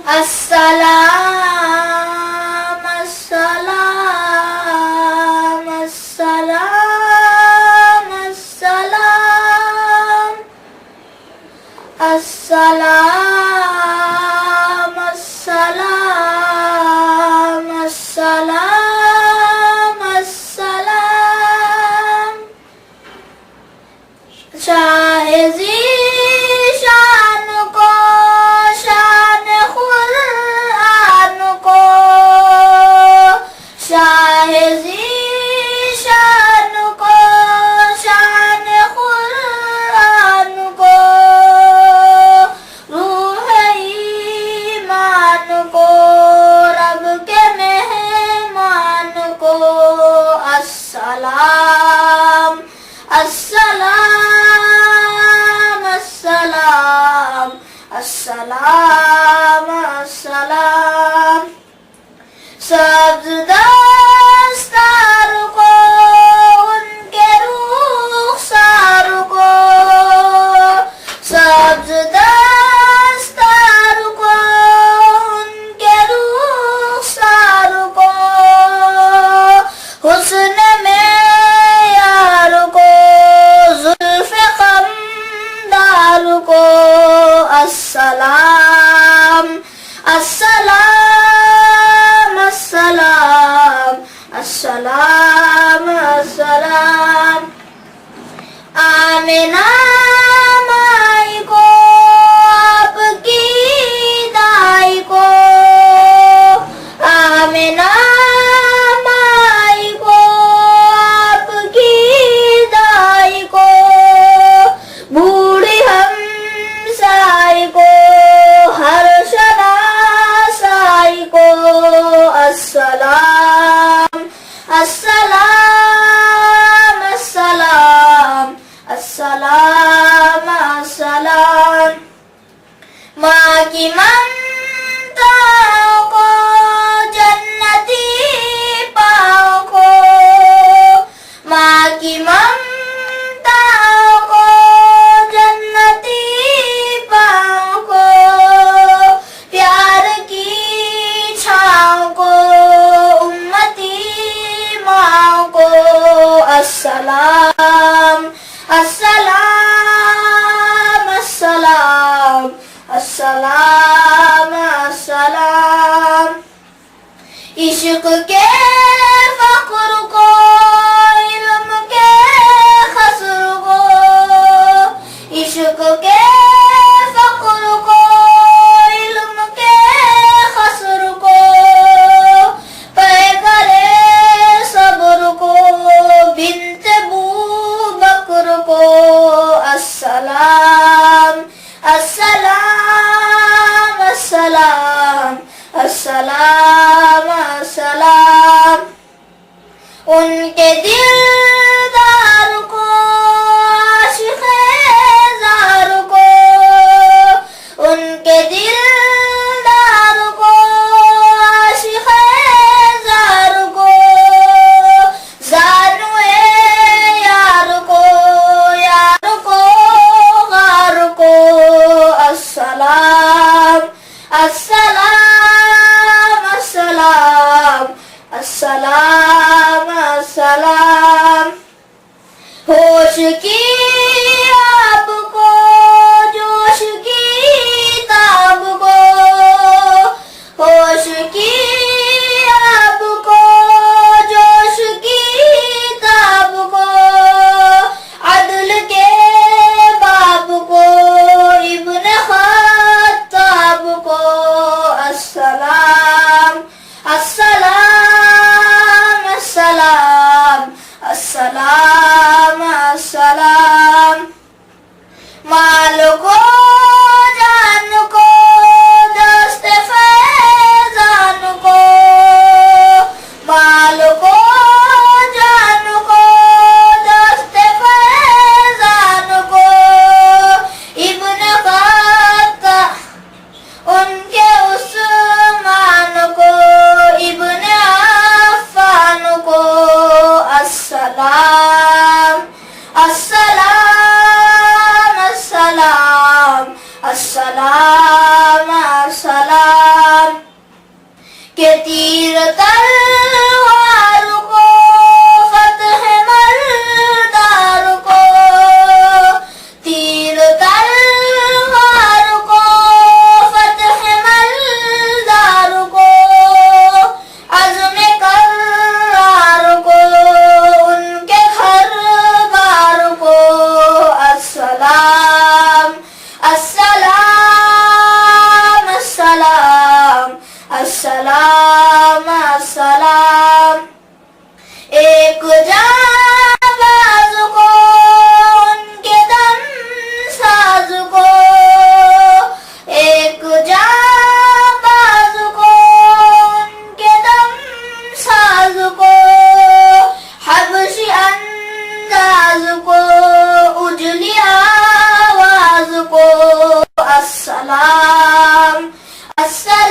السلام السلام السلام السلام السلام السلام السلام السلام شاہ ذیشان کو شان قرآن کو شاہ ذیشان کو شان قرآن کو روح ایمان کو رب کے مہمان کو السلام السلام السلام السلام السلام سبز دستار کو ان کے رخسار کو سبز دستار کو ان کے رخسار کو حسن میں یار کو زلف قمدار کو السلام السلام السلام السلام السلام آمنہ مائی کو آپ کی دائی کو آمنہ مائی کو آپ کی دائی کو بوڑھی ہمسائی کو ہر شناسائی کو السلام السلام السلام السلام السلام ماں کی ممتا کو جنتی پاؤ کو ماں کی ممتا کو جنتی پاؤ کو پیار کی چھاؤں کو امتی ماں کو السلام السلام السلام السلام السلام عشق کے فخر کو علم کے خسر کو عشق کے فخر کو علم کے خسر کو پے کرے صبر کو بنت بو بکر کو السلام السلام السلام السلام السلام ان کے دلدار کو عاشق زار کو ان کے دلدار کو عاشق زار کو زانوے یار کو غار کو السلام السلام السلام السلام السلام کہ تیر تلوار کو فتح مردار کو تیر تلوار کو فتح مردار کو عزم کرار کو ان کے گھر بار کو السلام السلام السلام السلام السلام ایک جانباز کو ان کے دم ساز کو ایک جانباز کو ان کے دم ساز کو حبشی انداز کو اجلی آواز کو السلام السلام